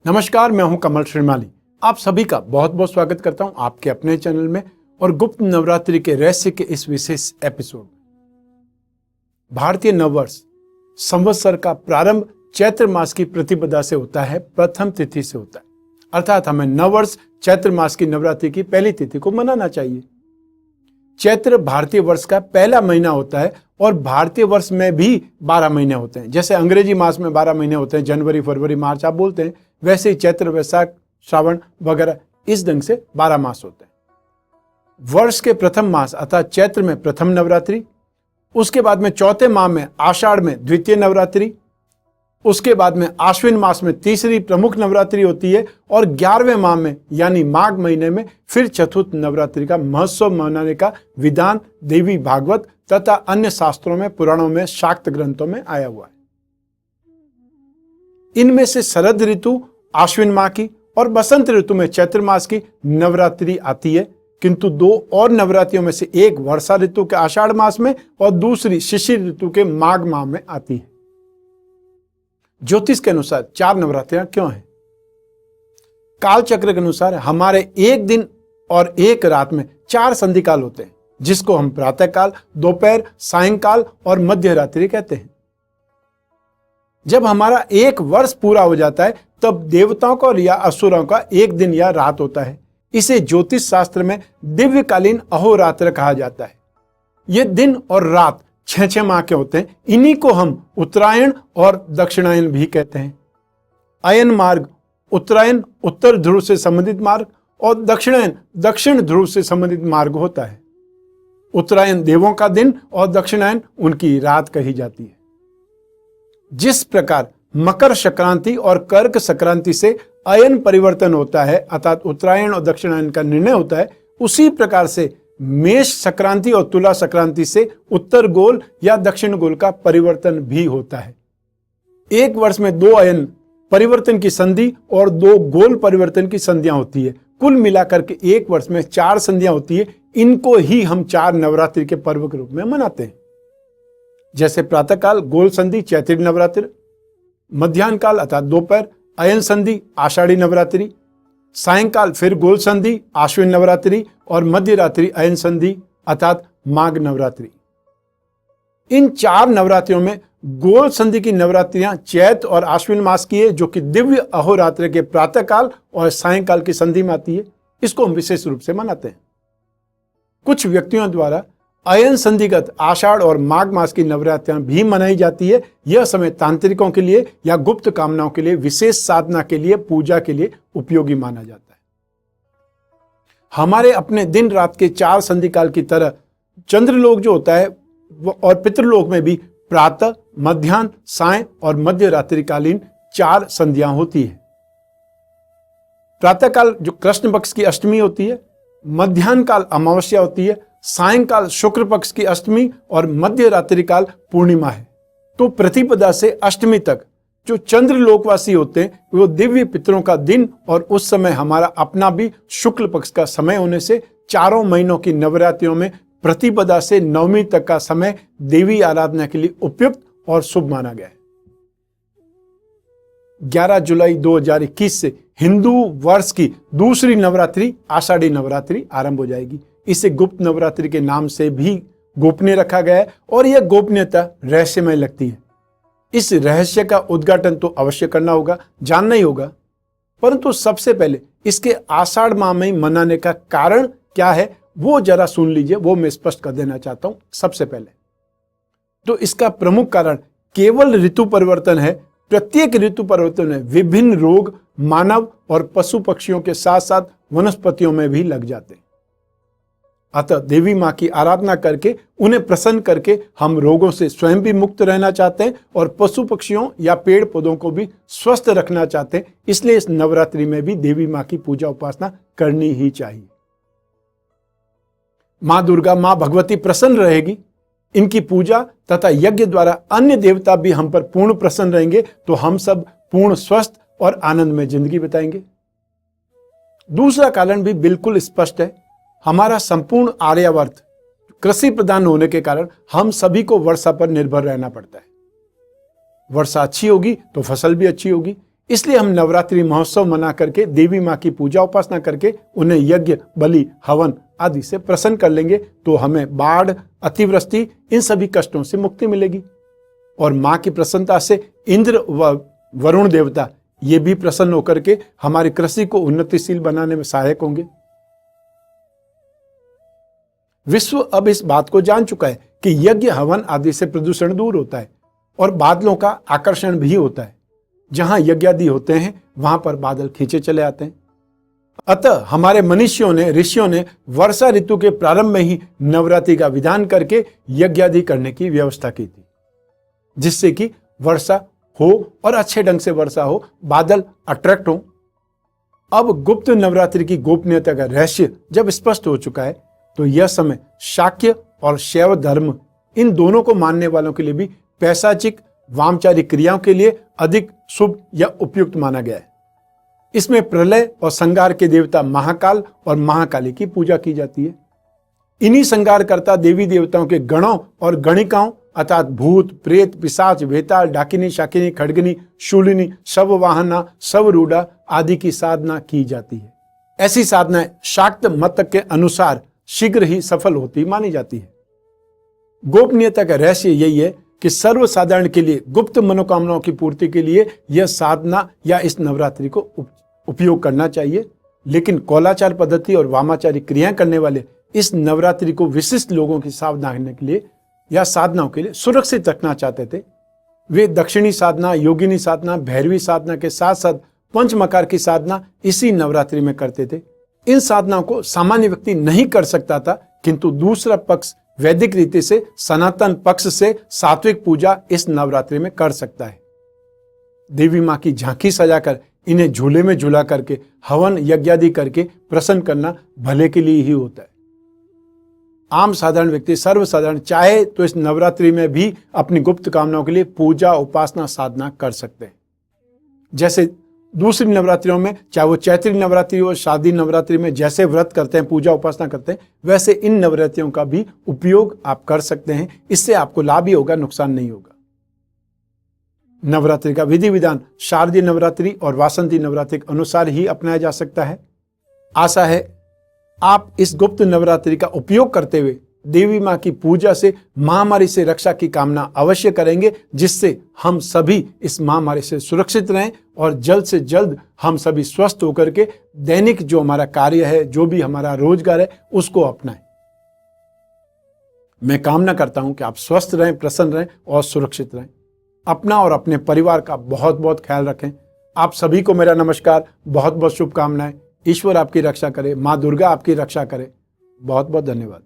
नमस्कार, मैं हूं कमल श्रीमाली। आप सभी का बहुत बहुत स्वागत करता हूं आपके अपने चैनल में और गुप्त नवरात्रि के रहस्य के इस विशेष एपिसोड में। भारतीय नववर्ष संवत्सर का प्रारंभ चैत्र मास की प्रतिपदा से होता है, प्रथम तिथि से होता है। अर्थात हमें नववर्ष चैत्र मास की नवरात्रि की पहली तिथि को मनाना चाहिए। चैत्र भारतीय वर्ष का पहला महीना होता है और भारतीय वर्ष में भी 12 महीने होते हैं। जैसे अंग्रेजी मास में 12 महीने होते हैं, जनवरी, फरवरी, मार्च आप बोलते हैं, वैसे ही चैत्र, वैशाख, श्रावण वगैरह इस ढंग से 12 मास होते हैं। वर्ष के प्रथम मास अर्थात चैत्र में प्रथम नवरात्रि, उसके बाद में चौथे माह में आषाढ़ में द्वितीय नवरात्रि, उसके बाद में आश्विन मास में तीसरी प्रमुख नवरात्रि होती है और 11वें माह में यानी माघ महीने में फिर चतुर्थ नवरात्रि का महोत्सव मनाने का विधान देवी भागवत तथा अन्य शास्त्रों में, पुराणों में, शाक्त ग्रंथों में आया हुआ है। इनमें से शरद ऋतु आश्विन माह की और बसंत ऋतु में चैत्र मास की नवरात्रि आती है, किंतु दो और नवरात्रियों में से एक वर्षा ऋतु के आषाढ़ मास में और दूसरी शिशिर ऋतु के माघ माह में आती है। ज्योतिष के अनुसार 4 नवरात्रियां क्यों हैं? काल चक्र के अनुसार हमारे एक दिन और एक रात में 4 संधि काल होते हैं, जिसको हम प्रातः काल, दोपहर, सायंकाल और मध्य रात्रि कहते हैं। जब हमारा एक वर्ष पूरा हो जाता है तब देवताओं का या असुरों का एक दिन या रात होता है। इसे ज्योतिष शास्त्र में दिव्यकालीन अहोरात्र कहा जाता है। ये दिन और रात 6 माह के होते हैं। इन्हीं को हम उत्तरायण और दक्षिणायन भी कहते हैं। अयन मार्ग उत्तरायण उत्तर ध्रुव से संबंधित मार्ग और दक्षिणायन दक्षिण ध्रुव से संबंधित मार्ग होता है। उत्तरायण देवों का दिन और दक्षिणायन उनकी रात कही जाती है। जिस प्रकार मकर संक्रांति और कर्क संक्रांति से अयन परिवर्तन होता है अर्थात उत्तरायण और दक्षिणायन का निर्णय होता है, उसी प्रकार से मेष संक्रांति और तुला संक्रांति से उत्तर गोल या दक्षिण गोल का परिवर्तन भी होता है। एक वर्ष में 2 अयन परिवर्तन की संधि और 2 गोल परिवर्तन की संधियां होती है। कुल मिलाकर के एक वर्ष में 4 संधियां होती है। इनको ही हम 4 नवरात्रि के पर्व के रूप में मनाते हैं। जैसे प्रातःकाल गोल संधि चैत्री नवरात्रि, मध्याह्न काल अर्थात दोपहर अयन संधि आषाढ़ी नवरात्रि, सायंकाल फिर गोल संधि आश्विन नवरात्रि और मध्य रात्रि अयन संधि अर्थात माघ नवरात्रि। इन 4 नवरात्रियों में गोल संधि की नवरात्रियां चैत्र और आश्विन मास की है, जो कि दिव्य अहोरात्र के प्रातःकाल और सायंकाल की संधि में आती है। इसको हम विशेष रूप से मनाते हैं। कुछ व्यक्तियों द्वारा अयन संधिगत आषाढ़ और माघ मास की नवरात्रियां भी मनाई जाती है। यह समय तांत्रिकों के लिए या गुप्त कामनाओं के लिए, विशेष साधना के लिए, पूजा के लिए उपयोगी माना जाता है। हमारे अपने दिन रात के 4 संधि काल की तरह चंद्रलोक जो होता है और पितृलोक में भी प्रातः, मध्याह्न, सायं और मध्य रात्रिकालीन 4 संधियां होती है। प्रातःकाल जो कृष्ण पक्ष की अष्टमी होती है, मध्याह्न काल अमावस्या होती है, सायंकाल शुक्ल पक्ष की अष्टमी और मध्य रात्रि काल पूर्णिमा है। तो प्रतिपदा से अष्टमी तक जो चंद्र लोकवासी होते हैं वो दिव्य पितरों का दिन और उस समय हमारा अपना भी शुक्ल पक्ष का समय होने से 4 महीनों की नवरात्रियों में प्रतिपदा से नवमी तक का समय देवी आराधना के लिए उपयुक्त और शुभ माना गया है। 11 जुलाई 2021 से हिंदू वर्ष की दूसरी नवरात्रि आषाढ़ी नवरात्रि आरंभ हो जाएगी। इसे गुप्त नवरात्रि के नाम से भी गोपनीय रखा गया है और यह गोपनीयता रहस्यमय लगती है। इस रहस्य का उद्घाटन तो अवश्य करना होगा, जानना ही होगा, परंतु सबसे पहले इसके आषाढ़ माह में मनाने का कारण क्या है वो जरा सुन लीजिए। वो मैं स्पष्ट कर देना चाहता हूं। सबसे पहले तो इसका प्रमुख कारण केवल ऋतु परिवर्तन है। प्रत्येक ऋतु परिवर्तन में विभिन्न रोग मानव और पशु पक्षियों के साथ साथ वनस्पतियों में भी लग जाते हैं। अतः देवी माँ की आराधना करके उन्हें प्रसन्न करके हम रोगों से स्वयं भी मुक्त रहना चाहते हैं और पशु पक्षियों या पेड़ पौधों को भी स्वस्थ रखना चाहते हैं। इसलिए इस नवरात्रि में भी देवी माँ की पूजा उपासना करनी ही चाहिए। माँ दुर्गा, माँ भगवती प्रसन्न रहेगी। इनकी पूजा तथा यज्ञ द्वारा अन्य देवता भी हम पर पूर्ण प्रसन्न रहेंगे, तो हम सब पूर्ण स्वस्थ और आनंद में जिंदगी बिताएंगे। दूसरा कारण भी बिल्कुल स्पष्ट है। हमारा संपूर्ण आर्यावर्त कृषि प्रधान होने के कारण हम सभी को वर्षा पर निर्भर रहना पड़ता है। वर्षा अच्छी होगी तो फसल भी अच्छी होगी। इसलिए हम नवरात्रि महोत्सव मना करके देवी माँ की पूजा उपासना करके उन्हें यज्ञ, बलि, हवन आदि से प्रसन्न कर लेंगे तो हमें बाढ़, अतिवृष्टि इन सभी कष्टों से मुक्ति मिलेगी। और माँ की प्रसन्नता से इंद्र व वरुण देवता ये भी प्रसन्न होकर के हमारी कृषि को उन्नतिशील बनाने में सहायक होंगे। विश्व अब इस बात को जान चुका है कि यज्ञ, हवन आदि से प्रदूषण दूर होता है और बादलों का आकर्षण भी होता है। जहां यज्ञ आदि होते हैं वहां पर बादल खींचे चले आते हैं। अतः हमारे मनीषियों ने, ऋषियों ने वर्षा ऋतु के प्रारंभ में ही नवरात्रि का विधान करके यज्ञ आदि करने की व्यवस्था की थी, जिससे कि वर्षा हो और अच्छे ढंग से वर्षा हो, बादल अट्रैक्ट हो। अब गुप्त नवरात्रि की गोपनीयता का रहस्य जब स्पष्ट हो चुका है तो यह समय शाक्य और शैव धर्म इन दोनों को मानने वालों के लिए भी पैशाचिक वामचारिक क्रियाओं के लिए अधिक शुभ या उपयुक्त माना गया है। इसमें प्रलय और संहार के देवता महाकाल और महाकाली की पूजा की जाती है। इन्हीं संहारकर्ता देवी देवताओं के गणों और गणिकाओं अर्थात भूत, प्रेत, पिशाच, वेताल, डाकिनी, शाकिनी, खड्गनी, शूलिनी, शववाहना, शवरूढ़ा आदि की साधना की जाती है। ऐसी साधनाएं शाक्त मत के अनुसार शीघ्र ही सफल होती मानी जाती है। गोपनीयता का रहस्य यही है कि सर्वसाधारण के लिए गुप्त मनोकामनाओं की पूर्ति के लिए यह साधना या इस नवरात्रि को उपयोग करना चाहिए। लेकिन कौलाचार पद्धति और वामाचारी क्रियाएं करने वाले इस नवरात्रि को विशिष्ट लोगों की सावधानी के लिए या साधनाओं के लिए सुरक्षित रखना चाहते थे। वे दक्षिणी साधना, योगिनी साधना, भैरवी साधना के साथ साथ पंचमकार की साधना इसी नवरात्रि में करते थे। इन साधनाओं को सामान्य व्यक्ति नहीं कर सकता था, किंतु दूसरा पक्ष वैदिक रीति से, सनातन पक्ष से सात्विक पूजा इस नवरात्रि में कर सकता है। देवी माँ की झांकी सजाकर इन्हें झूले में झूला करके हवन यज्ञादि करके प्रसन्न करना भले के लिए ही होता है। आम साधारण व्यक्ति, सर्वसाधारण चाहे तो इस नवरात्रि में भी अपनी गुप्त कामनाओं के लिए पूजा, उपासना, साधना कर सकते हैं। जैसे दूसरी नवरात्रियों में, चाहे वो चैत्री नवरात्रि हो, शादी नवरात्रि में जैसे व्रत करते हैं, पूजा उपासना करते हैं, वैसे इन नवरात्रियों का भी उपयोग आप कर सकते हैं। इससे आपको लाभ ही होगा, नुकसान नहीं होगा। नवरात्रि का विधि विधान शारदीय नवरात्रि और वासंती नवरात्रि के अनुसार ही अपनाया जा सकता है। आशा है आप इस गुप्त नवरात्रि का उपयोग करते हुए देवी माँ की पूजा से महामारी से रक्षा की कामना अवश्य करेंगे, जिससे हम सभी इस महामारी से सुरक्षित रहें और जल्द से जल्द हम सभी स्वस्थ होकर के दैनिक जो हमारा कार्य है, जो भी हमारा रोजगार है, उसको अपनाएं। मैं कामना करता हूं कि आप स्वस्थ रहें, प्रसन्न रहें और सुरक्षित रहें। अपना और अपने परिवार का बहुत बहुत ख्याल रखें। आप सभी को मेरा नमस्कार, बहुत बहुत शुभकामनाएं। ईश्वर आपकी रक्षा करे, माँ दुर्गा आपकी रक्षा करे। बहुत बहुत धन्यवाद।